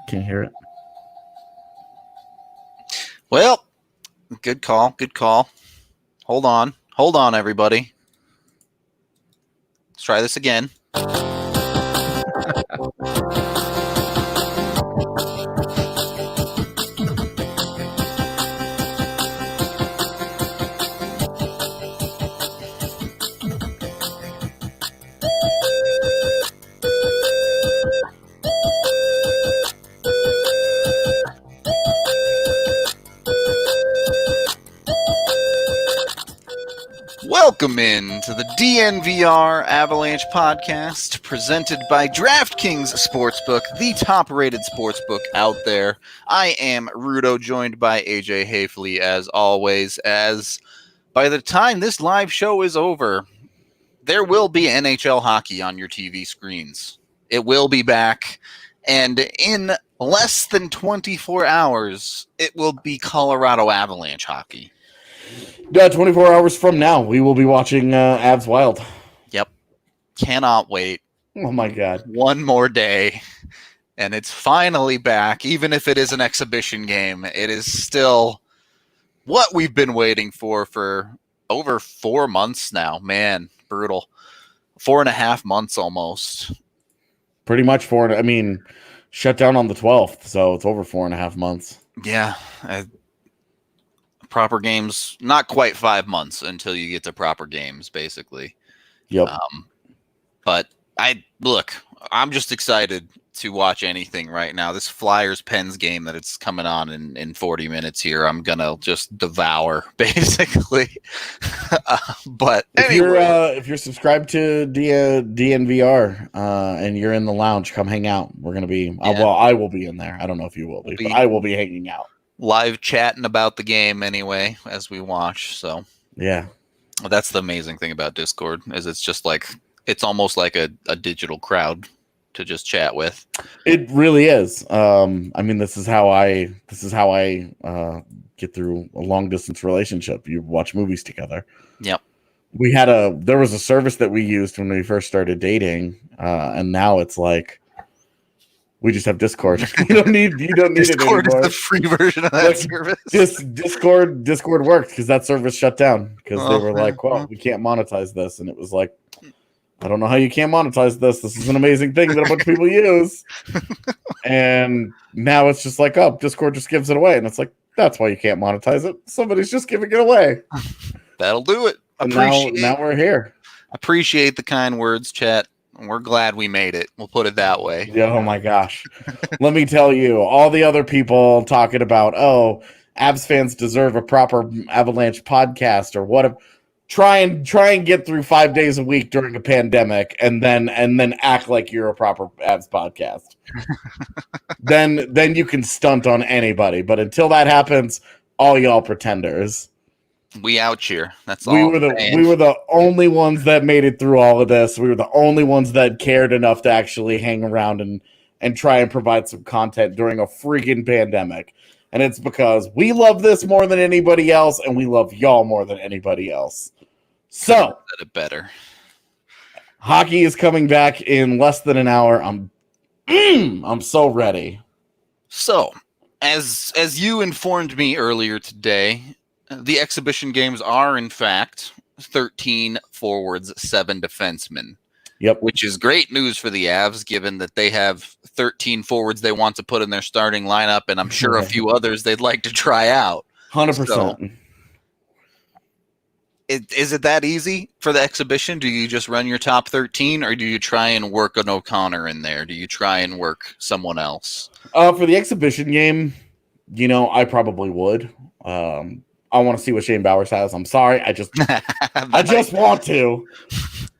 Can't hear it. Well, good call. Good call. Hold on, everybody. Let's try this again. Welcome in to the DNVR Avalanche Podcast, presented by DraftKings Sportsbook, the top-rated sportsbook out there. I am Rudo, joined by AJ Haefele, as always. As by the time this live show is over, there will be NHL hockey on your TV screens. It will be back, and in less than 24 hours, it will be Colorado Avalanche hockey. 24 hours from now, we will be watching Avs Wild. Yep. Cannot wait. Oh, my God. One more day, and it's finally back. Even if it is an exhibition game, it is still what we've been waiting for over 4 months now. Man, brutal. 4.5 months almost. Pretty much shut down on the 12th, so it's over 4.5 months. Yeah. Proper games, not quite 5 months until you get to proper games, basically. Yep. But I'm just excited to watch anything right now. This Flyers-Pens game that it's coming on in 40 minutes here, I'm going to just devour, basically. But anyway. If you're subscribed to DNVR and you're in the lounge, come hang out. We're going to be, I will be in there. I don't know if you will be, but I will be hanging out. Live chatting about the game anyway as we watch. So yeah, that's the amazing thing about Discord is it's almost like a digital crowd to just chat with. It really is. This is how I get through a long distance relationship. You watch movies together. Yep. There was a service that we used when we first started dating, and now it's like we just have Discord. You don't need Discord it anymore. Discord is the free version of that service. Discord worked because that service shut down because they were like, well, we can't monetize this. And it was like, I don't know how you can't monetize this. This is an amazing thing that a bunch of people use. And now it's just like, oh, Discord just gives it away. And it's like, that's why you can't monetize it. Somebody's just giving it away. That'll do it. Now we're here. Appreciate the kind words, chat. We're glad we made it. We'll put it that way. Oh my gosh. Let me tell you, all the other people talking about, Avs fans deserve a proper Avalanche podcast or what. Try and get through 5 days a week during a pandemic and then act like you're a proper Avs podcast. then you can stunt on anybody. But until that happens, all y'all pretenders. We out here. That's all. We were the only ones that made it through all of this. We were the only ones that cared enough to actually hang around and try and provide some content during a freaking pandemic. And it's because we love this more than anybody else, and we love y'all more than anybody else. So it better. Hockey is coming back in less than an hour. I'm so ready. So, as you informed me earlier today, the exhibition games are, in fact, 13 forwards, 7 defensemen. Yep. Which is great news for the Avs, given that they have 13 forwards they want to put in their starting lineup, and I'm sure a few others they'd like to try out. 100%. So, is it that easy for the exhibition? Do you just run your top 13, or do you try and work an O'Connor in there? Do you try and work someone else? For the exhibition game, I probably would. I want to see what Shane Bowers has. I'm sorry. I just want to.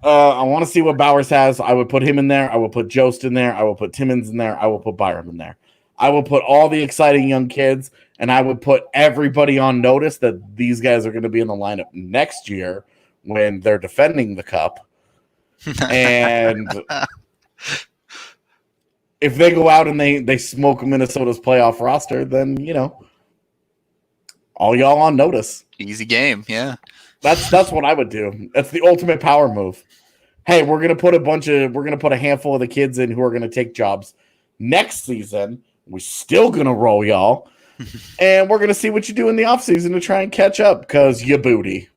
I want to see what Bowers has. I would put him in there. I will put Jost in there. I will put Timmins in there. I will put Byram in there. I will put all the exciting young kids, and I would put everybody on notice that these guys are going to be in the lineup next year when they're defending the cup. And if they go out and they smoke Minnesota's playoff roster, then, all y'all on notice. Easy game, yeah. That's what I would do. That's the ultimate power move. Hey, we're gonna put a handful of the kids in who are gonna take jobs next season We're still going to roll y'all. And we're going to see what you do in the offseason to try and catch up because you booty.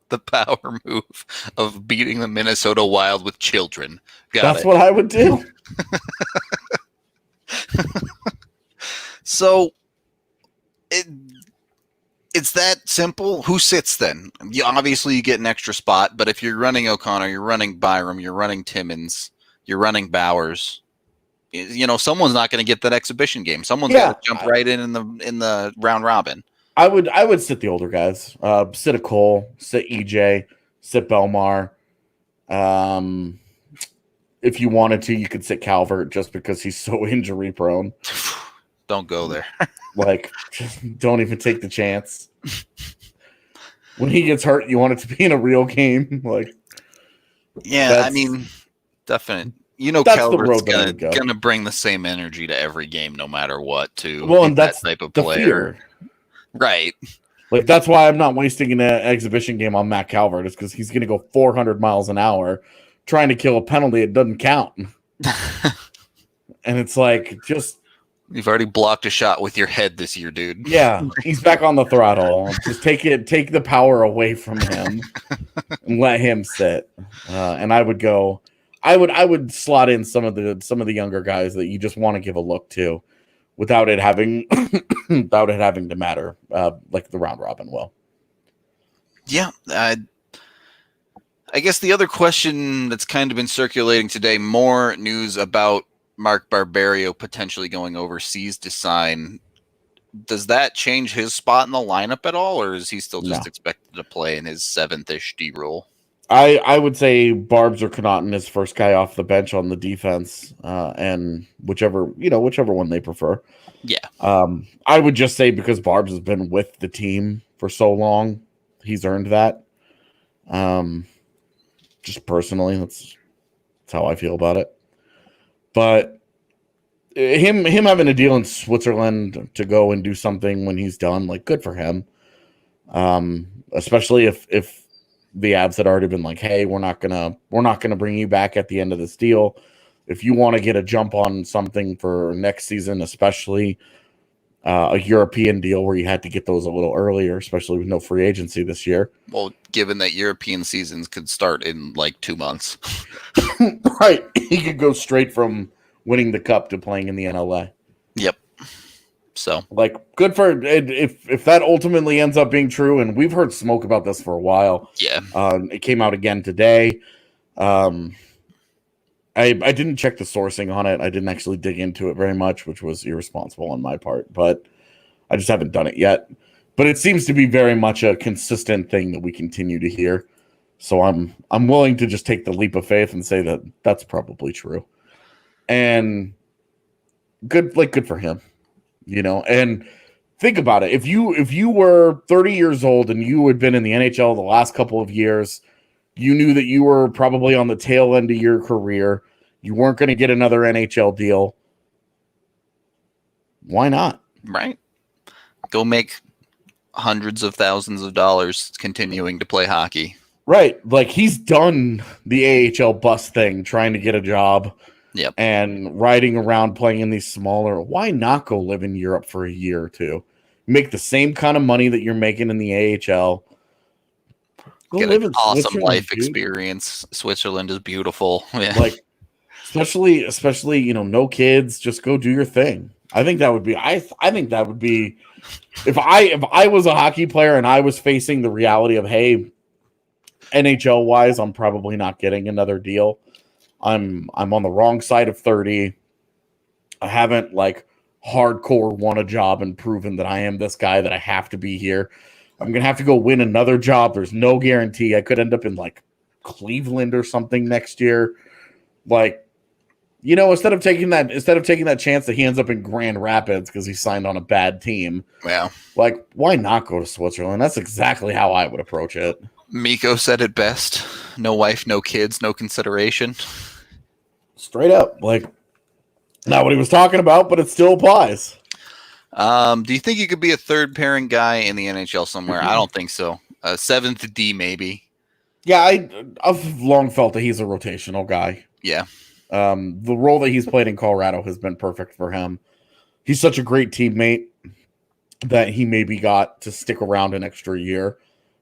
The power move of beating the Minnesota Wild with children. That's what I would do. So it's that simple. Who sits then? Obviously, you get an extra spot, but if you're running O'Connor, you're running Byram, you're running Timmins, you're running Bowers. Someone's not going to get that exhibition game. Someone's got to jump right in the round robin. I would sit the older guys. Sit a Cole, sit EJ, sit Belmar. If you wanted to, you could sit Calvert just because he's so injury prone. Don't go there. Just don't even take the chance. When he gets hurt, you want it to be in a real game. Definitely. That's Calvert's gonna bring the same energy to every game, no matter what. And that's that type of the player, fear. Right? That's why I'm not wasting an exhibition game on Matt Calvert. Is because he's gonna go 400 miles an hour trying to kill a penalty. It doesn't count, and it's you've already blocked a shot with your head this year, dude. Yeah, he's back on the throttle. Just take the power away from him and let him sit. And I would go. I would slot in some of the younger guys that you just want to give a look to, without it having to matter, like the round robin will. Yeah, I guess the other question that's kind of been circulating today, more news about Mark Barberio potentially going overseas to sign. Does that change his spot in the lineup at all, or is he still just expected to play in his 7th-ish D role? I would say Barbs or Connaughton is first guy off the bench on the defense, and whichever one they prefer. Yeah. I would just say because Barbs has been with the team for so long, he's earned that. Just personally, that's how I feel about it. But him having a deal in Switzerland to go and do something when he's done, good for him. Especially if the Avs had already been like, hey, we're not gonna bring you back at the end of this deal. If you want to get a jump on something for next season, especially a European deal where you had to get those a little earlier, especially with no free agency this year. Well, given that European seasons could start in 2 months. Right. He could go straight from winning the cup to playing in the NLA. Yep. So good for if that ultimately ends up being true, and we've heard smoke about this for a while. Yeah. It came out again today. I didn't check the sourcing on it. I didn't actually dig into it very much, which was irresponsible on my part, but I just haven't done it yet. But it seems to be very much a consistent thing that we continue to hear. So I'm willing to just take the leap of faith and say that that's probably true. And good for him. And think about it. If you were 30 years old and you had been in the NHL the last couple of years, you knew that you were probably on the tail end of your career. You weren't going to get another NHL deal. Why not? Right. Go make hundreds of thousands of dollars continuing to play hockey. Right. He's done the AHL bus thing, trying to get a job. Yep. And riding around playing in these smaller. Why not go live in Europe for a year or two? Make the same kind of money that you're making in the AHL. Get an awesome life experience. Switzerland is beautiful. Yeah. Especially no kids. Just go do your thing. I think that would be. I think that would be. If I was a hockey player and I was facing the reality of, hey, NHL wise, I'm probably not getting another deal. I'm on the wrong side of 30. I haven't hardcore won a job and proven that I am this guy, that I have to be here. I'm going to have to go win another job. There's no guarantee. I could end up in Cleveland or something next year. Instead of taking that chance that he ends up in Grand Rapids because he signed on a bad team. Yeah. Why not go to Switzerland? That's exactly how I would approach it. Miko said it best. No wife, no kids, no consideration. Straight up. Not what he was talking about, but it still applies. Do you think you could be a third pairing guy in the NHL somewhere? I don't think so. 7th D maybe. Yeah, I've long felt that he's a rotational guy. Yeah. The role that he's played in Colorado has been perfect for him. He's such a great teammate that he maybe got to stick around an extra year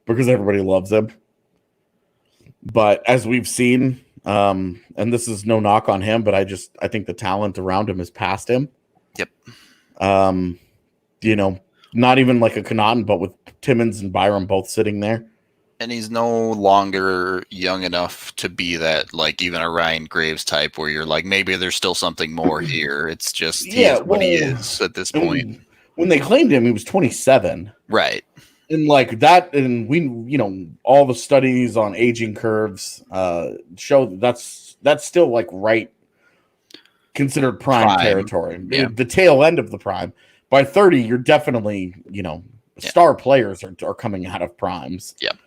because everybody loves him. But as we've seen, and this is no knock on him, but I think the talent around him has passed him. Yep. Not even like a Connaughton, but with Timmins and Byram both sitting there. And he's no longer young enough to be that, like, even a Ryan Graves type where you're like, maybe there's still something more here. It's just he is what he is at this point. When they claimed him, he was 27. Right. And like that, and we, all the studies on aging curves show that's still like considered prime territory. Yeah. The tail end of the prime. By 30, you're definitely, star players are coming out of primes. Yep.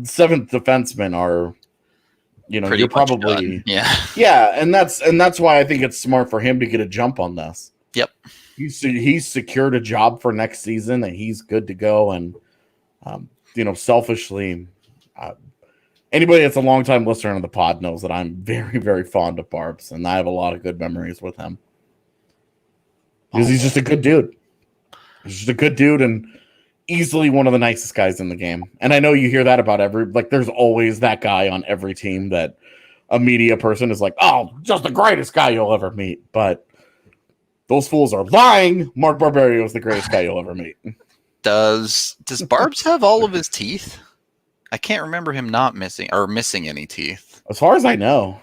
Seventh defensemen are, you're probably done. Yeah. Yeah, and that's why I think it's smart for him to get a jump on this. Yep. He's secured a job for next season and he's good to go. And selfishly, anybody that's a longtime listener on the pod knows that I'm very, very fond of Barbs, and I have a lot of good memories with him. Because he's just a good dude. He's just a good dude and easily one of the nicest guys in the game. And I know you hear that about there's always that guy on every team that a media person is like, oh, just the greatest guy you'll ever meet. But those fools are lying. Mark Barberio is the greatest guy you'll ever meet. Does Barbs have all of his teeth? I can't remember him not missing any teeth. As far as I know,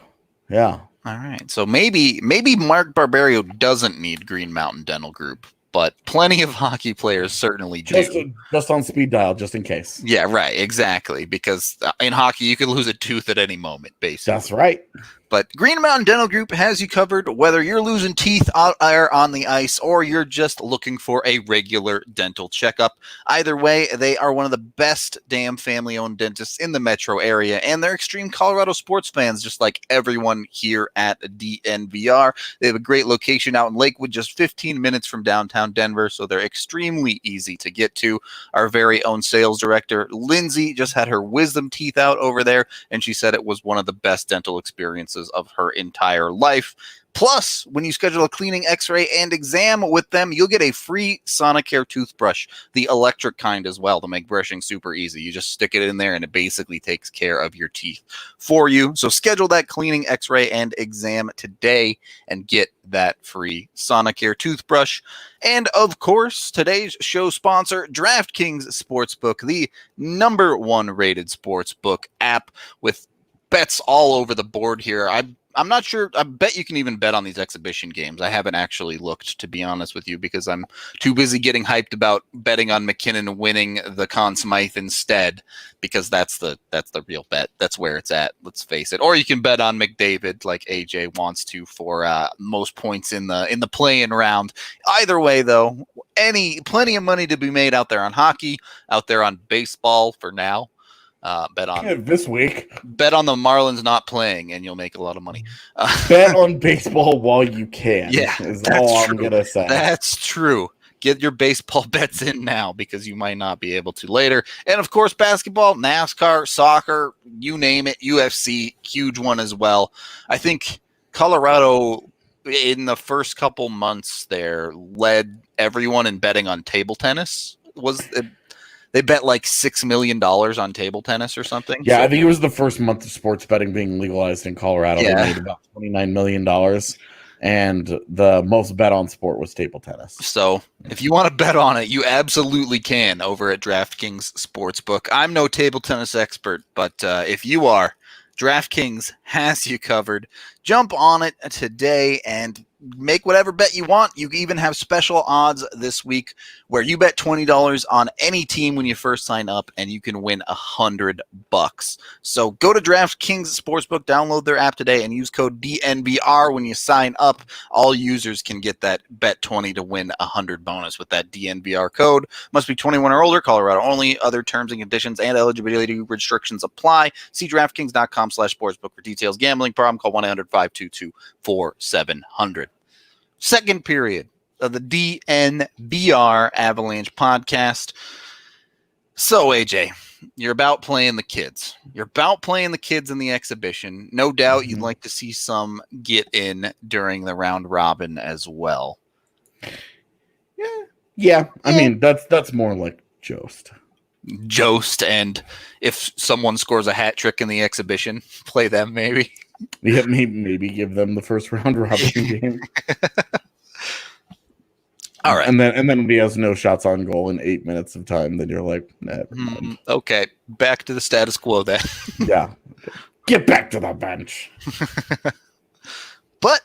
yeah. All right, so maybe Mark Barberio doesn't need Green Mountain Dental Group, but plenty of hockey players certainly do. Just on speed dial, just in case. Yeah, right, exactly, because in hockey, you could lose a tooth at any moment, basically. That's right. But Green Mountain Dental Group has you covered, whether you're losing teeth out there on the ice or you're just looking for a regular dental checkup. Either way, they are one of the best damn family-owned dentists in the metro area, and they're extreme Colorado sports fans, just like everyone here at DNVR. They have a great location out in Lakewood, just 15 minutes from downtown Denver, so they're extremely easy to get to. Our very own sales director, Lindsay, just had her wisdom teeth out over there, and she said it was one of the best dental experiences of her entire life. Plus, when you schedule a cleaning, x-ray, and exam with them, you'll get a free Sonicare toothbrush, the electric kind as well, to make brushing super easy. You just stick it in there and it basically takes care of your teeth for you. So schedule that cleaning, x-ray, and exam today and get that free Sonicare toothbrush. And of course, today's show sponsor, DraftKings Sportsbook, the #1 rated sportsbook app with bets all over the board here. I'm not sure. I bet you can even bet on these exhibition games. I haven't actually looked, to be honest with you, because I'm too busy getting hyped about betting on McKinnon winning the Conn Smythe instead, because that's the real bet. That's where it's at. Let's face it. Or you can bet on McDavid, like AJ wants to, for most points in the play-in round. Either way, though, plenty of money to be made out there on hockey, out there on baseball for now. Bet on this week. Bet on the Marlins not playing, and you'll make a lot of money. Bet on baseball while you can. Yeah, is all I'm gonna say. That's true. Get your baseball bets in now, because you might not be able to later. And of course, basketball, NASCAR, soccer, you name it, UFC, huge one as well. I think Colorado, in the first couple months there, led everyone in betting on table tennis. They bet like $6 million on table tennis or something. Yeah, so I think it was the first month of sports betting being legalized in Colorado. Yeah. They made about $29 million, and the most bet on sport was table tennis. So if you want to bet on it, you absolutely can over at DraftKings Sportsbook. I'm no table tennis expert, but if you are, DraftKings has you covered. Jump on it today and make whatever bet you want. You even have special odds this week where you bet $20 on any team when you first sign up, and you can win $100. So go to DraftKings Sportsbook, download their app today, and use code DNVR when you sign up. All users can get that bet 20 to win $100 bonus with that DNVR code. Must be 21 or older, Colorado only. Other terms and conditions and eligibility restrictions apply. See DraftKings.com/sportsbook for details. Gambling problem? Call 1-800-522-4700. Second period of the DNVR Avalanche podcast. So, AJ, You're about playing the kids. You're about playing the kids in the exhibition. No doubt you'd like to see some get in during the round robin as well. Yeah. I mean, that's more like Jost. And if someone scores a hat trick in the exhibition, play them maybe. Yeah, maybe give them the first round robin game. All right. And then when he has no shots on goal in 8 minutes of time, then you're like, never mind. Okay, back to the status quo then. Yeah. Get back to the bench. But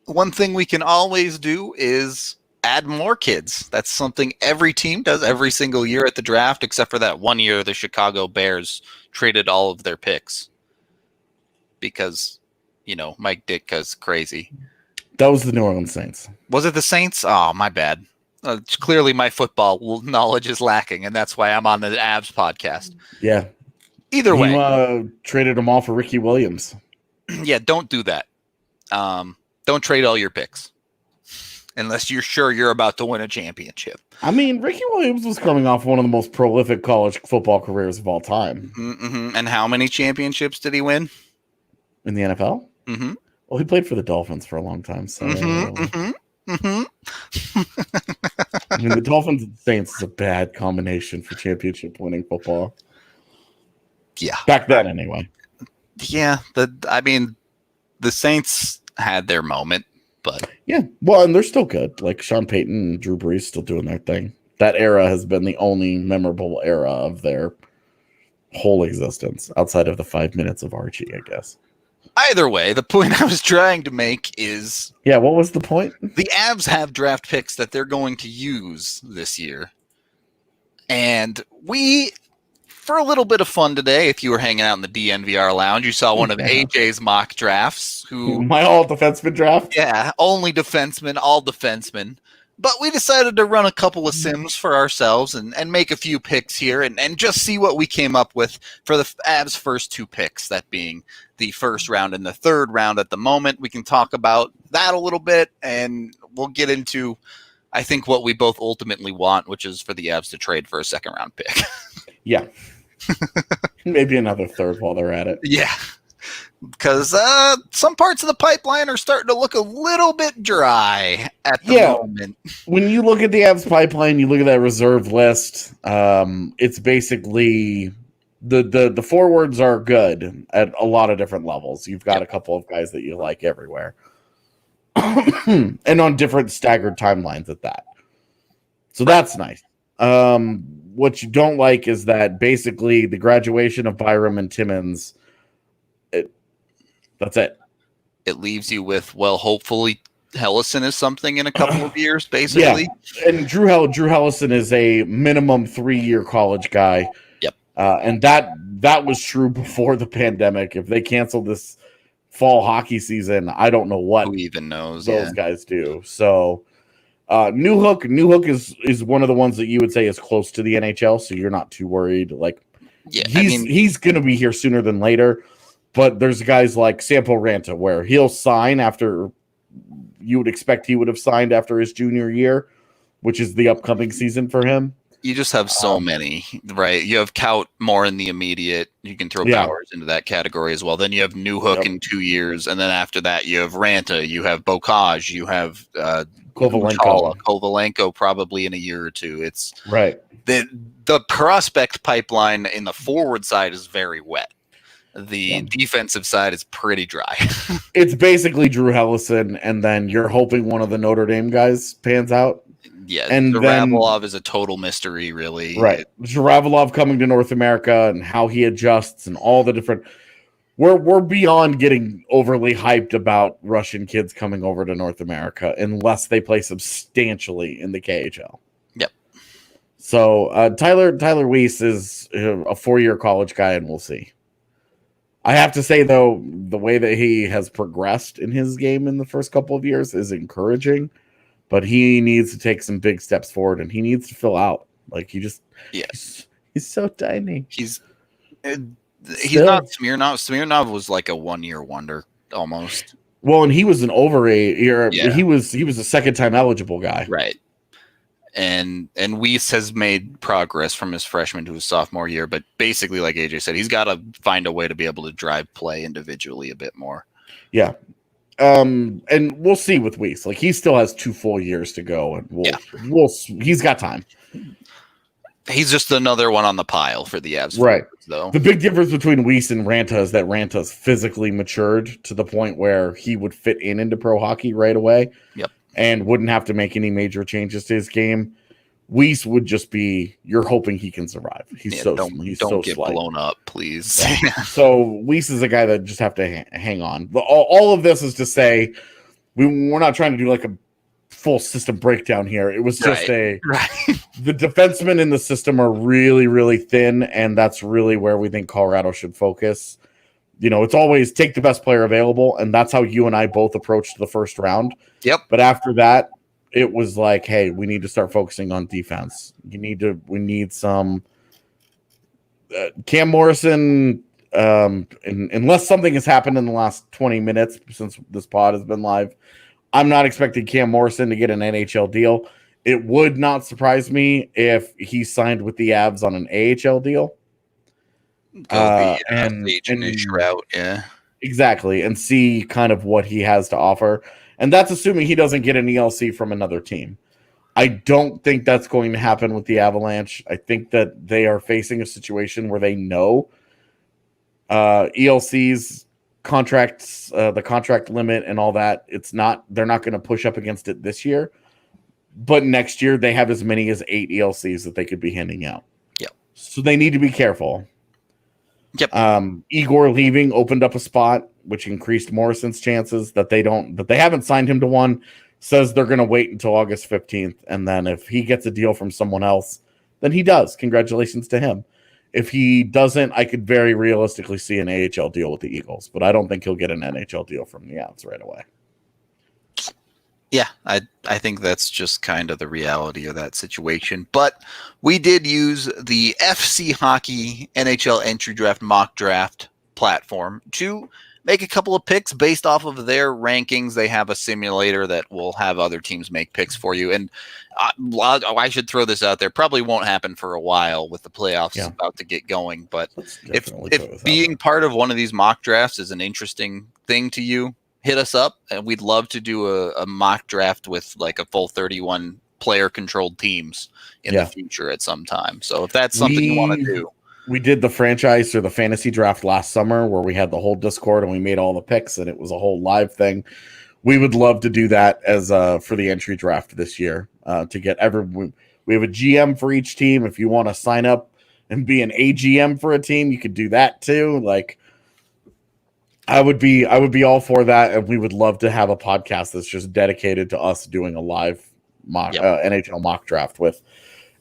one thing we can always do is add more kids. That's something every team does every single year at the draft, except for that one year the Chicago Bears traded all of their picks because, Mike Ditka's crazy. That was the New Orleans Saints. Was it the Saints? Oh, my bad. Clearly my football knowledge is lacking, and that's why I'm on the Avs podcast. Yeah. Either way. He traded them all for Ricky Williams. Yeah, don't do that. Don't trade all your picks unless you're sure you're about to win a championship. I mean, Ricky Williams was coming off one of the most prolific college football careers of all time. Mm-hmm. And how many championships did he win? In the NFL? Mm-hmm. Well, he played for the Dolphins for a long time. So, I mean, the Dolphins and Saints is a bad combination for championship winning football. Yeah. Back then, anyway. Yeah. The Saints had their moment, but. Yeah. Well, and they're still good. Like Sean Payton and Drew Brees still doing their thing. That era has been the only memorable era of their whole existence outside of the 5 minutes of Archie, I guess. Either way, the point I was trying to make is... Yeah, what was the point? The Avs have draft picks that they're going to use this year. And we, for a little bit of fun today, if you were hanging out in the DNVR lounge, you saw one of AJ's mock drafts. My all-defenseman draft? Yeah, only defenseman, all defenseman. But we decided to run a couple of sims for ourselves and make a few picks here and just see what we came up with for the Avs' first two picks, that being the first round and the third round at the moment. We can talk about that a little bit, and we'll get into, I think, what we both ultimately want, which is for the Avs to trade for a second-round pick. Yeah. Maybe another third while they're at it. Yeah. Because some parts of the pipeline are starting to look a little bit dry at the moment. When you look at the Avs pipeline, you look at that reserve list, it's basically the forwards are good at a lot of different levels. You've got a couple of guys that you like everywhere. And on different staggered timelines at that. So that's nice. What you don't like is that basically the graduation of Byram and Timmins, that's it. It leaves you with, well, hopefully Hellison is something in a couple of years, basically. Yeah, and Drew Hellison is a minimum 3-year college guy. Yep. And that was true before the pandemic. If they canceled this fall hockey season, I don't know what who even knows those guys do. So Newhook is one of the ones that you would say is close to the NHL, so you're not too worried. Like, he's going to be here sooner than later. But there's guys like Sampo Ranta where he'll sign after you would expect he would have signed after his junior year, which is the upcoming season for him. You just have so many, right? You have Kaut more in the immediate. You can throw Powers into that category as well. Then you have Newhook in 2 years. And then after that, you have Ranta, you have Bocage, you have Kovalenko probably in a year or two. It's right. The prospect pipeline in the forward side is very wet. The defensive side is pretty dry. It's basically Drew Hellison, and then you're hoping one of the Notre Dame guys pans out. Yeah, and Zhuravlov is a total mystery, really. Right. Zhuravlov coming to North America and how he adjusts and all the different... We're beyond getting overly hyped about Russian kids coming over to North America unless they play substantially in the KHL. Yep. So Tyler Weiss is a 4-year college guy, and we'll see. I have to say, though, the way that he has progressed in his game in the first couple of years is encouraging, but he needs to take some big steps forward, and he needs to fill out. Like, he's so tiny. He's not Smirnov. Smirnov was like a 1-year wonder almost. Well, and he was an over a year. Yeah. He was a second-time eligible guy. Right. And Weiss has made progress from his freshman to his sophomore year, but basically, like AJ said, he's got to find a way to be able to drive play individually a bit more. Yeah. And we'll see with Weiss. Like, he still has 2 full years to go, and he's got time. He's just another one on the pile for the Avs. Right. Though the big difference between Weiss and Ranta is that Ranta's physically matured to the point where he would fit into pro hockey right away. Yep. And wouldn't have to make any major changes to his game. Weiss would just be, you're hoping he can survive. Don't get blown up, please. Yeah. So Weiss is a guy that just have to hang on. All of this is to say, we're not trying to do like a full system breakdown here. It was just the defensemen in the system are really, really thin, and that's really where we think Colorado should focus. You know, it's always take the best player available, and that's how you and I both approached the first round. Yep. But after that, it was like, hey, we need to start focusing on defense. We need some Cam Morrison. Unless something has happened in the last 20 minutes since this pod has been live, I'm not expecting Cam Morrison to get an NHL deal. It would not surprise me if he signed with the Avs on an AHL deal. And route, yeah, exactly, and see kind of what he has to offer. And that's assuming he doesn't get an ELC from another team. I don't think that's going to happen with the Avalanche. I think that they are facing a situation where they know ELC's contracts, the contract limit and all that. They're not going to push up against it this year, but next year they have as many as 8 ELCs that they could be handing out. Yep. So they need to be careful. Yep. Igor leaving opened up a spot, which increased Morrison's chances that they haven't signed him to one. Says they're going to wait until August 15th. And then if he gets a deal from someone else, then he does. Congratulations to him. If he doesn't, I could very realistically see an AHL deal with the Eagles, but I don't think he'll get an NHL deal from the Avs right away. Yeah, I think that's just kind of the reality of that situation. But we did use the FC Hockey NHL Entry Draft mock draft platform to make a couple of picks based off of their rankings. They have a simulator that will have other teams make picks for you. And I should throw this out there. Probably won't happen for a while with the playoffs about to get going. But if being part of one of these mock drafts is an interesting thing to you, hit us up, and we'd love to do a mock draft with like a full 31 player controlled teams in the future at some time. So if that's something you want to do. We did the franchise or the fantasy draft last summer where we had the whole Discord and we made all the picks and it was a whole live thing. We would love to do that as for the entry draft this year to get we have a GM for each team. If you want to sign up and be an AGM for a team, you could do that too. Like I would be all for that. And we would love to have a podcast that's just dedicated to us doing a live NHL mock draft with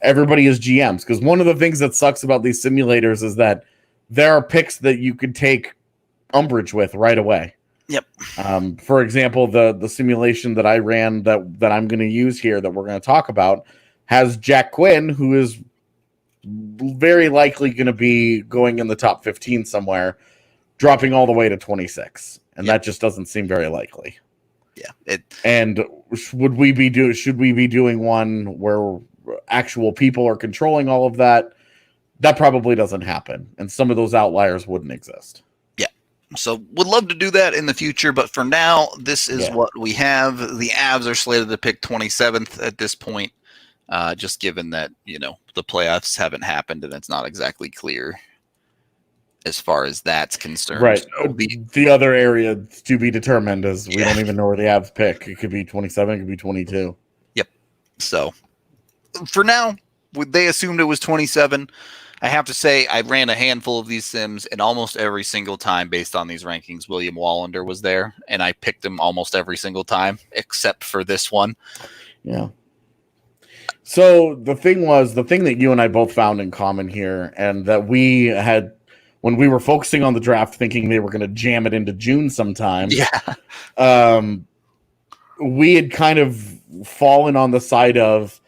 everybody as GMs, because one of the things that sucks about these simulators is that there are picks that you could take umbrage with right away. Yep. For example, the simulation that I ran that I'm going to use here that we're going to talk about has Jack Quinn, who is very likely going to be going in the top 15 somewhere, dropping all the way to 26, and that just doesn't seem very likely. Yeah. And should we be doing one where actual people are controlling all of that? That probably doesn't happen, and some of those outliers wouldn't exist. Yeah, so would love to do that in the future, but for now, this is what we have. The Avs are slated to pick 27th at this point, just given that the playoffs haven't happened and it's not exactly clear as far as that's concerned. Right. So the other area to be determined is we don't even know where the Avs pick. It could be 27, it could be 22. Yep. So for now, they assumed it was 27. I have to say, I ran a handful of these sims, and almost every single time, based on these rankings, William Wallander was there, and I picked him almost every single time, except for this one. Yeah. So the thing that you and I both found in common here, and that we had when we were focusing on the draft, thinking they were going to jam it into June sometime. Yeah. We had kind of fallen on the side of,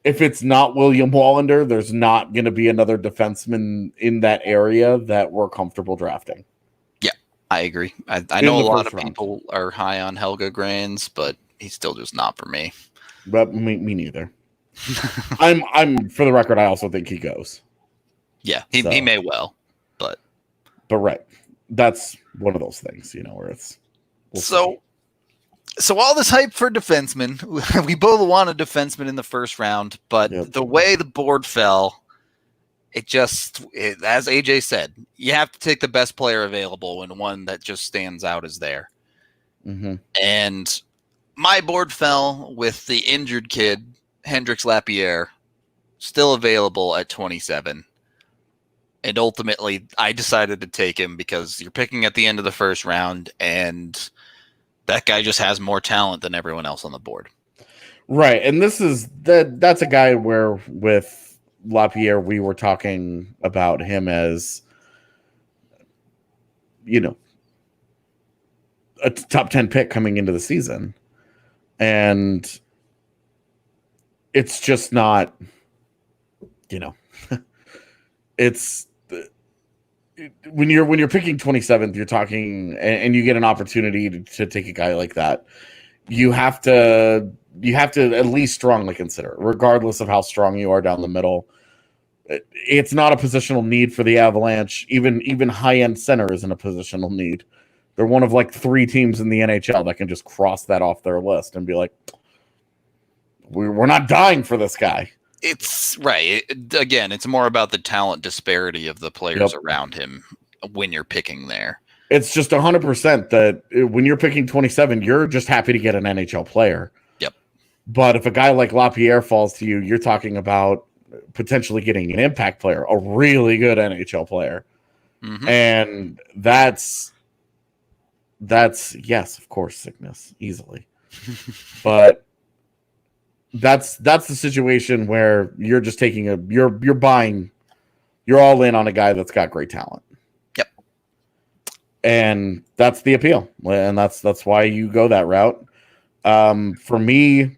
if it's not William Wallander, there's not going to be another defenseman in that area that we're comfortable drafting. Yeah, I agree. I know a lot of people are high on Helga Granz, but he's still just not for me. But me neither. I'm for the record, I also think he goes. Yeah, he may well, but right. That's one of those things, where it's so all this hype for defensemen. We both want a defenseman in the first round, but the way the board fell, as AJ said, you have to take the best player available and one that just stands out as there. Mm-hmm. And my board fell with the injured kid, Hendrix Lapierre, still available at 27. And ultimately, I decided to take him because you're picking at the end of the first round, and that guy just has more talent than everyone else on the board. Right, and that's a guy where with Lapierre, we were talking about him as, a top 10 pick coming into the season. And it's just not, it's when you're picking 27th, you're talking, and you get an opportunity to take a guy like that. You have to at least strongly consider, regardless of how strong you are down the middle. It's not a positional need for the Avalanche. Even high-end center isn't a positional need. They're one of like 3 teams in the NHL that can just cross that off their list and be like, we're not dying for this guy. It's right. Again, it's more about the talent disparity of the players around him when you're picking there. It's just 100% that when you're picking 27, you're just happy to get an NHL player. Yep. But if a guy like Lapierre falls to you, you're talking about potentially getting an impact player, a really good NHL player. Mm-hmm. And that's yes, of course, sickness easily. But that's the situation where you're just taking you're all in on a guy that's got great talent. Yep. And that's the appeal. And that's why you go that route. For me,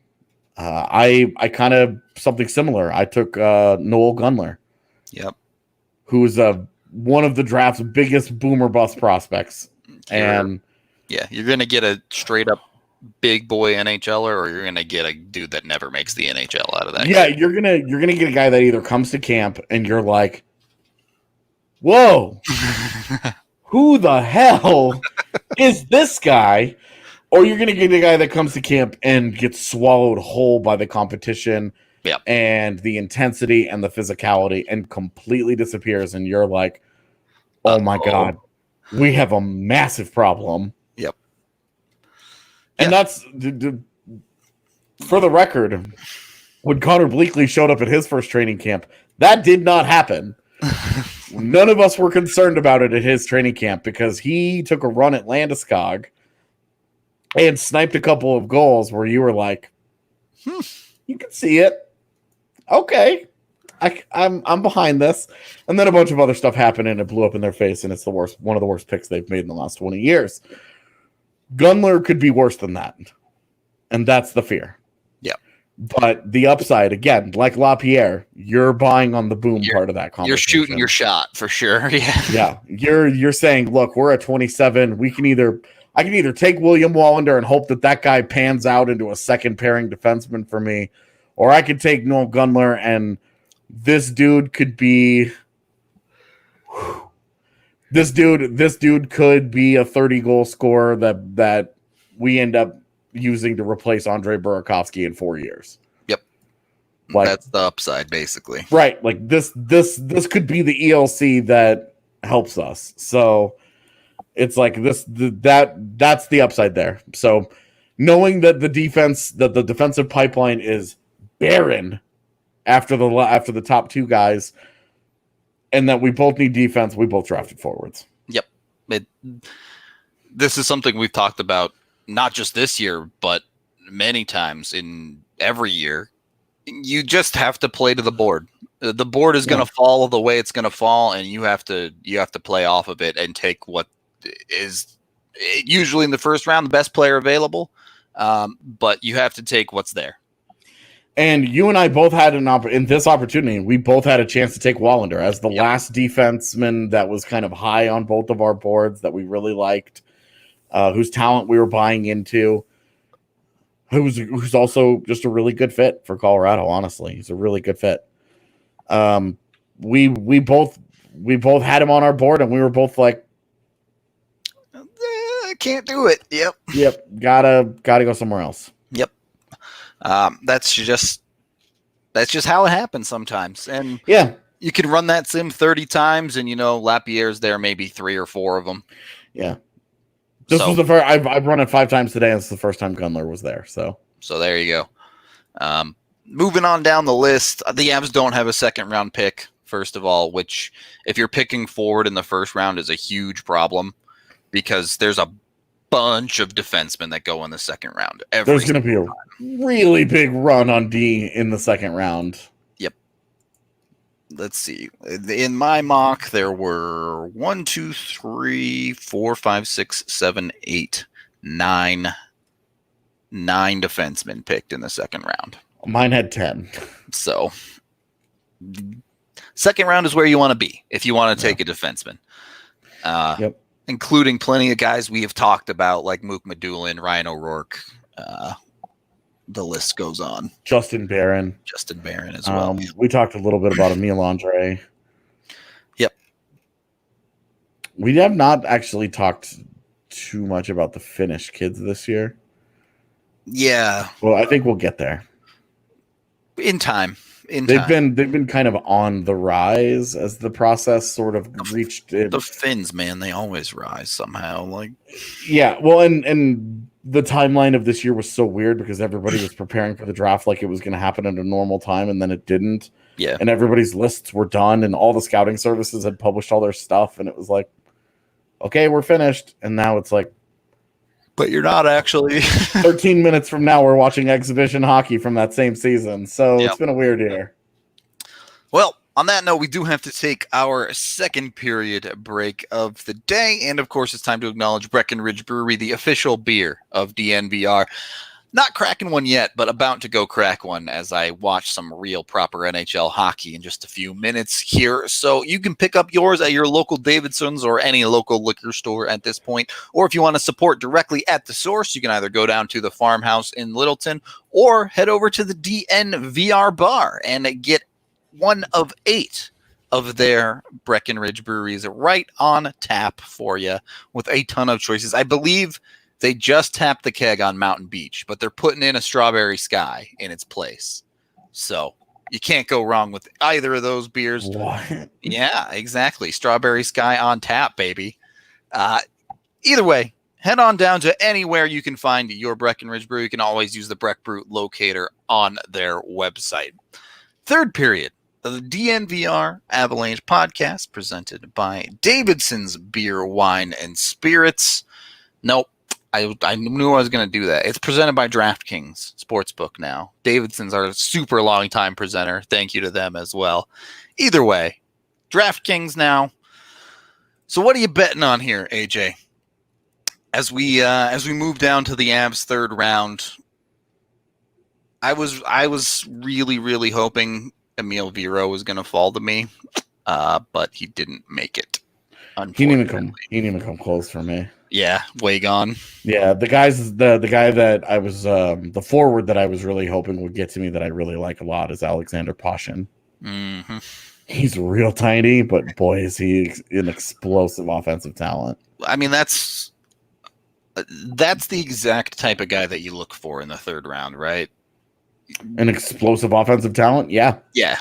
I kind of something similar. I took Noel Gunler. Yep. Who's one of the draft's biggest boomer bust prospects. You're going to get a straight up big boy NHLer, or you're going to get a dude that never makes the NHL out of that. Yeah, you're going to get a guy that either comes to camp and you're like, whoa, who the hell is this guy? Or you're going to get a guy that comes to camp and gets swallowed whole by the competition and the intensity and the physicality and completely disappears. And you're like, oh my God, we have a massive problem. Yep. And that's, for the record, when Connor Bleakley showed up at his first training camp, that did not happen. None of us were concerned about it at his training camp because he took a run at Landeskog and sniped a couple of goals where you were like, you can see it. Okay. I'm behind this. And then a bunch of other stuff happened and it blew up in their face, and it's one of the worst picks they've made in the last 20 years. Gunler could be worse than that. And that's the fear. Yeah. But the upside, again, like Lapierre, you're buying on the boom part of that conversation. You're shooting your shot for sure. Yeah. Yeah. You're saying, look, we're at 27. I can either take William Wallander and hope that guy pans out into a second pairing defenseman for me, or I could take Noel Gunler and this dude could be this dude could be a 30-goal scorer that we end up using to replace Andrei Burakovsky in 4 years. Yep. That's the upside, basically. Right. Like this could be the ELC that helps us. So it's like that's the upside there. So knowing that the defensive pipeline is barren after the top 2 guys, and that we both need defense, we both drafted forwards. Yep. This is something we've talked about not just this year, but many times in every year. You just have to play to the board. The board is going to fall the way it's going to fall, and you have to play off of it and take what is usually in the first round the best player available. But you have to take what's there. And you and I both had in this opportunity, we both had a chance to take Wallander as the last defenseman that was kind of high on both of our boards that we really liked, whose talent we were buying into. who's also just a really good fit for Colorado. Honestly, he's a really good fit. We both had him on our board, and we were both like, can't do it. Yep. Gotta go somewhere else. Yep. That's just how it happens sometimes. And yeah, you can run that sim 30 times, and Lapierre's there maybe 3 or 4 of them. Yeah. This was the first. I've run it 5 times today, and it's the first time Gunler was there. So there you go. Moving on down the list, the Avs don't have a second round pick. First of all, which if you're picking forward in the first round is a huge problem because there's a bunch of defensemen that go in the second round. There's going to be a really big run on D in the second round. Yep. Let's see. In my mock, there were 1, 2, 3, 4, 5, 6, 7, 8, 9 defensemen picked in the second round. Mine had 10. So second round is where you want to be if you want to take a defenseman. Yep. Including plenty of guys we have talked about like Mook Madulin, Ryan O'Rourke. The list goes on. Justin Barron as well. We talked a little bit about Emile Andre. Yep. We have not actually talked too much about the Finnish kids this year. Yeah. Well, I think we'll get there. In time. They've been kind of on the rise as the process sort of reached it. The Finns, man, they always rise somehow. Yeah, well, and the timeline of this year was so weird because everybody was preparing for the draft like it was going to happen at a normal time, and then it didn't. Yeah, and everybody's lists were done, and all the scouting services had published all their stuff, and it was like, okay, we're finished, and now it's like, but you're not actually. 13 minutes from now, we're watching exhibition hockey from that same season. So It's been a weird year. Well, on that note, we do have to take our second period break of the day. And, of course, it's time to acknowledge Breckenridge Brewery, the official beer of DNVR. Not cracking one yet, but about to go crack one as I watch some real proper NHL hockey in just a few minutes here. So you can pick up yours at your local Davidson's or any local liquor store at this point. Or if you want to support directly at the source, you can either go down to the Farmhouse in Littleton or head over to the DNVR bar and get one of 8 of their Breckenridge breweries right on tap for you with a ton of choices. I believe they just tapped the keg on Mountain Beach, but they're putting in a Strawberry Sky in its place. So you can't go wrong with either of those beers. What? Yeah, exactly. Strawberry Sky on tap, baby. Either way, head on down to anywhere you can find your Breckenridge brew. You can always use the Breck Brew locator on their website. Third period of the DNVR Avalanche Podcast presented by Davidson's Beer, Wine, and Spirits. Nope. I knew I was going to do that. It's presented by DraftKings Sportsbook now. Davidson's our super long time presenter. Thank you to them as well. Either way, DraftKings now. So what are you betting on here, AJ? As we move down to the Avs third round, I was really, really hoping Emile Viro was going to fall to me, but he didn't make it. He didn't even come close for me. Yeah, way gone. Yeah, the guy that I was the forward that I was really hoping would get to me that I really like a lot is Alexander Pashin. Mm-hmm. He's real tiny, but boy, is he an explosive offensive talent. I mean, that's the exact type of guy that you look for in the third round, right? An explosive offensive talent, yeah. Yeah,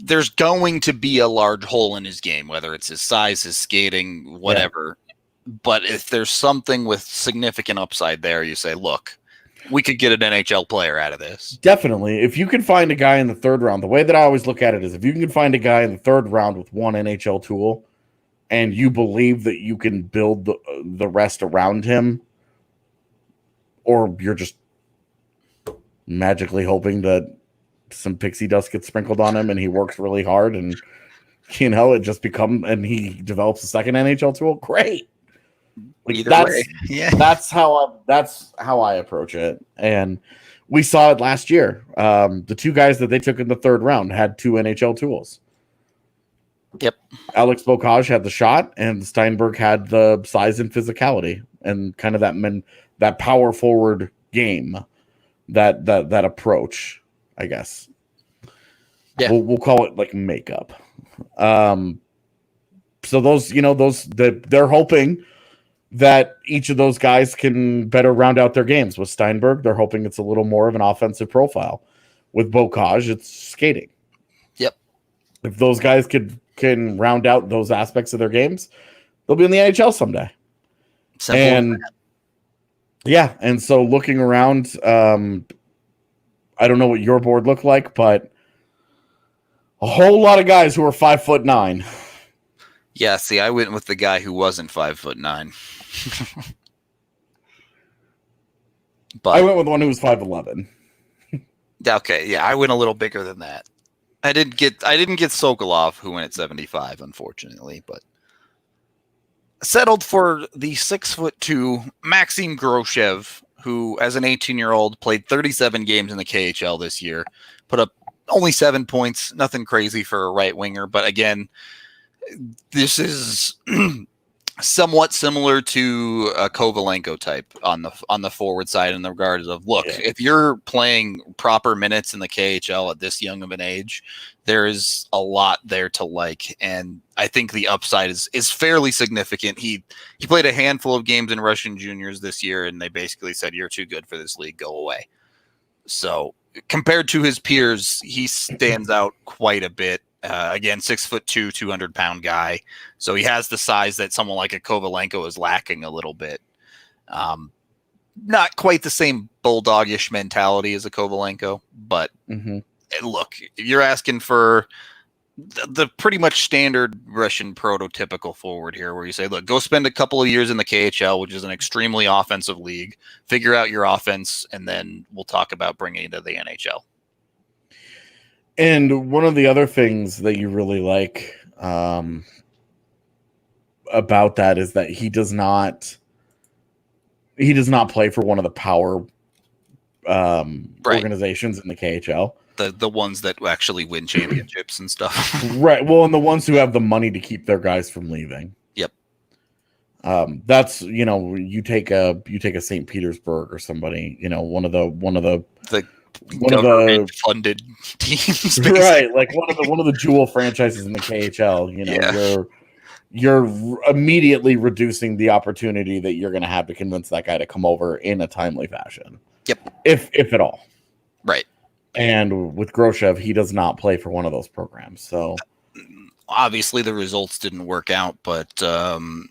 there's going to be a large hole in his game, whether it's his size, his skating, whatever. Yeah. But if there's something with significant upside there, you say, look, we could get an NHL player out of this. Definitely. If you can find a guy in the third round, the way that I always look at it is if you can find a guy in the third round with one NHL tool and you believe that you can build the rest around him, or you're just magically hoping that some pixie dust gets sprinkled on him and he works really hard and it just and he develops a second NHL tool, great. Like that's how I approach it. And we saw it last year. The 2 guys that they took in the third round had 2 NHL tools. Yep. Alex Bocage had the shot and Steinberg had the size and physicality. and kind of that power forward game, that approach, I guess. Yeah. We'll call it like makeup. So they're hoping that each of those guys can better round out their games. With Steinberg, they're hoping it's a little more of an offensive profile. With Bocage, it's skating. Yep. If those guys can round out those aspects of their games, they'll be in the NHL someday. Simple. And so looking around, I don't know what your board looked like, but a whole lot of guys who are 5'9". Yeah, see, I went with the guy who wasn't 5'9". But I went with one who was 5'11". Okay, yeah, I went a little bigger than that. I didn't get Sokolov, who went at 75, unfortunately, but settled for the 6'2" Maxim Groshev, who, as an 18-year-old, played 37 games in the KHL this year, put up only 7 points, nothing crazy for a right winger, but again, this is somewhat similar to a Kovalenko type on the forward side in the regards of, look, if you're playing proper minutes in the KHL at this young of an age, there is a lot there to like, and I think the upside is fairly significant. He played a handful of games in Russian juniors this year, and they basically said, you're too good for this league, go away. So compared to his peers, he stands out quite a bit. Again, 6'2", 200-pound guy. So he has the size that someone like a Kovalenko is lacking a little bit. Not quite the same bulldogish mentality as a Kovalenko, but look, you're asking for the pretty much standard Russian prototypical forward here, where you say, look, go spend a couple of years in the KHL, which is an extremely offensive league, figure out your offense, and then we'll talk about bringing it to the NHL. And one of the other things that you really like about that is that he does not play for one of the power organizations in the KHL. The ones that actually win championships and stuff. Right. Well, and the ones who have the money to keep their guys from leaving. Yep. That's, you take a St. Petersburg or somebody, one of the government funded teams, right? Like one of the jewel franchises in the KHL. You're immediately reducing the opportunity that you're going to have to convince that guy to come over in a timely fashion. Yep, if at all. Right. And with Groshev, he does not play for one of those programs. So obviously the results didn't work out, but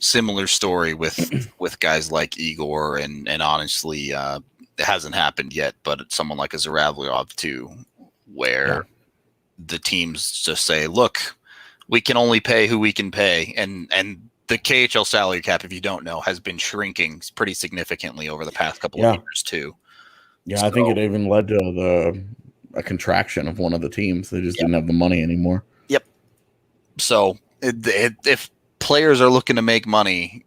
similar story with guys like Igor, and honestly, it hasn't happened yet, but it's someone like a Zaravlyov too, where the teams just say, look, we can only pay who we can pay. And the KHL salary cap, if you don't know, has been shrinking pretty significantly over the past couple of years too. Yeah, so, I think it even led to a contraction of one of the teams. They just didn't have the money anymore. Yep. So if players are looking to make money,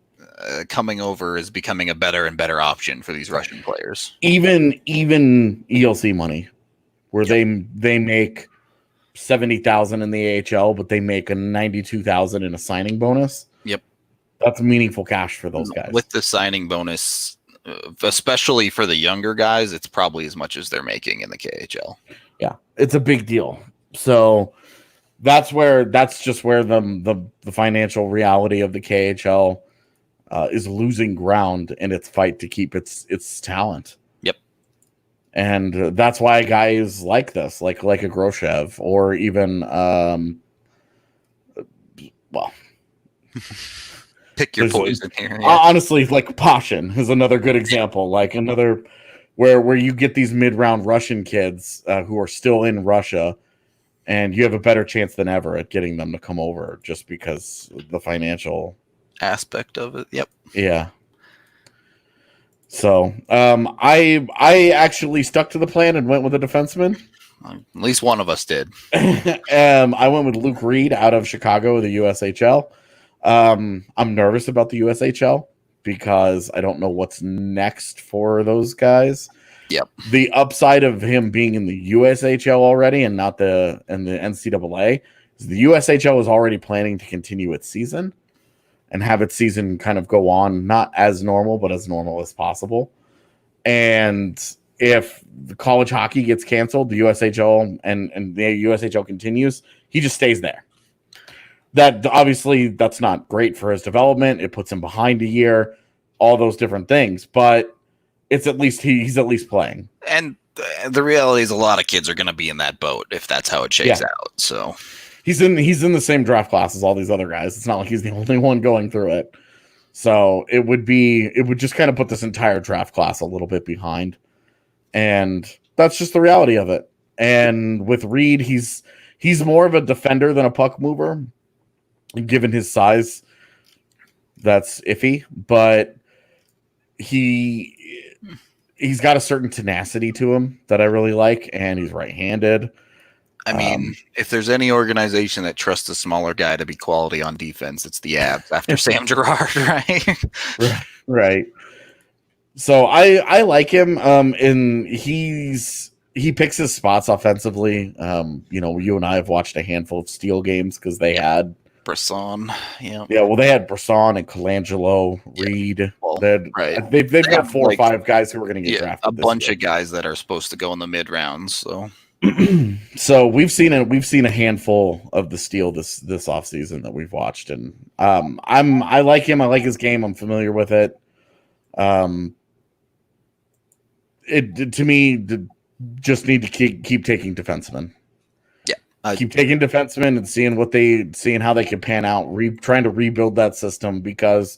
coming over is becoming a better and better option for these Russian players. Even ELC money, where they make $70,000 in the AHL, but they make a $92,000 in a signing bonus. Yep, that's meaningful cash for those guys. With the signing bonus, especially for the younger guys, it's probably as much as they're making in the KHL. Yeah, it's a big deal. So that's just where the financial reality of the KHL is losing ground in its fight to keep its talent. Yep. And that's why guys like this, like a Groshev, or even pick your poison here. Yeah. Honestly, like Pashin is another good example. Like another where you get these mid-round Russian kids who are still in Russia, and you have a better chance than ever at getting them to come over just because of the financial aspect of it. Yep. Yeah. So I actually stuck to the plan and went with a defenseman. At least one of us did. I went with Luke Reed out of Chicago, the USHL. I'm nervous about the USHL because I don't know what's next for those guys. Yep. The upside of him being in the USHL already and not the NCAA is the USHL is already planning to continue its season. and have its season kind of go on, not as normal, but as normal as possible. And if the college hockey gets canceled, the USHL and the USHL continues, he just stays there. That obviously that's not great for his development. It puts him behind a year, all those different things, but it's at least he's at least playing. And the reality is a lot of kids are going to be in that boat if that's how it shakes out. So he's in the same draft class as all these other guys. It's not like he's the only one going through it. So it would just kind of put this entire draft class a little bit behind. And that's just the reality of it. And with Reed, he's more of a defender than a puck mover. Given his size, that's iffy, but he's got a certain tenacity to him that I really like, and he's right-handed. I mean, if there's any organization that trusts a smaller guy to be quality on defense, it's the Avs after Sam Girard, right? Right. So I like him, and he picks his spots offensively. You and I have watched a handful of Steel games because they had Brisson, yeah. Well, they had Brisson and Colangelo, Reed. Well, they've got 4 or 5 guys who are going to get drafted. A bunch of guys that are supposed to go in the mid rounds. So, so we've seen a handful of the Steel this offseason that we've watched, and I like him. I like his game. I'm familiar with it. It to me just need to keep taking defensemen. Keep taking defensemen and seeing how they can pan out, trying to rebuild that system, because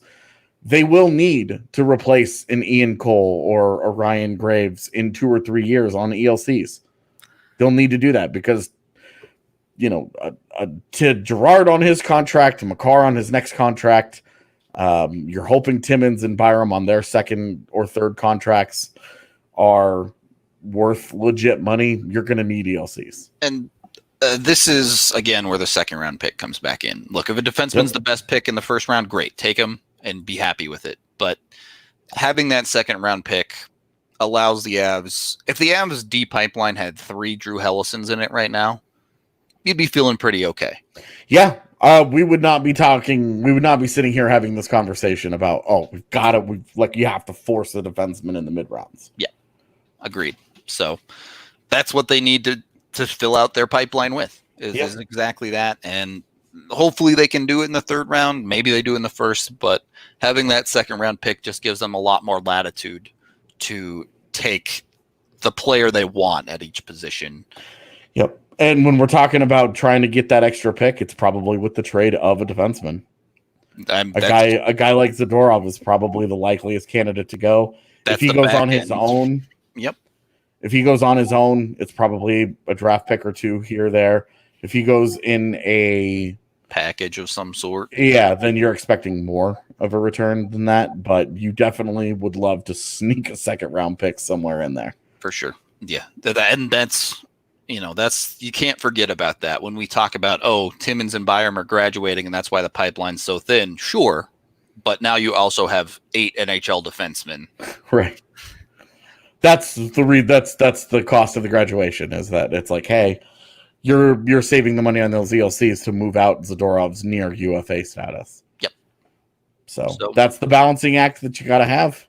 they will need to replace an Ian Cole or a Ryan Graves in 2 or 3 years on ELCs. They'll need to do that because, to Girard on his contract, to Makar on his next contract, you're hoping Timmins and Byram on their second or third contracts are worth legit money. You're going to need ELCs. And this is, again, where the second round pick comes back in. Look, if a defenseman's the best pick in the first round, great. Take him and be happy with it. But having that second round pick allows the Avs, if the Avs D pipeline had 3 Drew Hellisons in it right now, you'd be feeling pretty okay. Yeah. We would not be sitting here having this conversation about, we've got to, you have to force the defenseman in the mid rounds. Yeah. Agreed. So that's what they need to fill out their pipeline with is exactly that. And hopefully they can do it in the third round. Maybe they do in the first, but having that second round pick just gives them a lot more latitude to take the player they want at each position. Yep. And when we're talking about trying to get that extra pick, it's probably with the trade of a defenseman. A guy like Zadorov is probably the likeliest candidate to go. If he goes on his own. Yep. If he goes on his own, it's probably a draft pick or 2 here or there. If he goes in a package of some sort, then you're expecting more of a return than that. But you definitely would love to sneak a second round pick somewhere in there. For sure. Yeah. And that's, you can't forget about that when we talk about, Timmins and Byram are graduating and that's why the pipeline's so thin. Sure. But now you also have 8 NHL defensemen. Right. That's the cost of the graduation, is that it's like, hey, you're saving the money on those ELCs to move out Zadorov's near UFA status. Yep. So that's the balancing act that you got to have.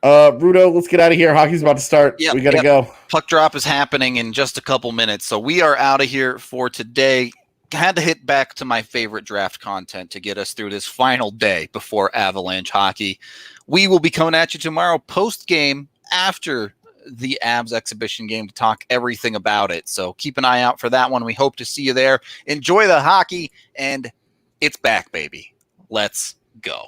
Rudo, let's get out of here. Hockey's about to start. Yep, we got to go. Puck drop is happening in just a couple minutes, so we are out of here for today. Had to hit back to my favorite draft content to get us through this final day before Avalanche hockey. We will be coming at you tomorrow post-game after the Avs exhibition game to talk everything about it. So keep an eye out for that one. We hope to see you there. Enjoy the hockey, and it's back, baby. Let's go.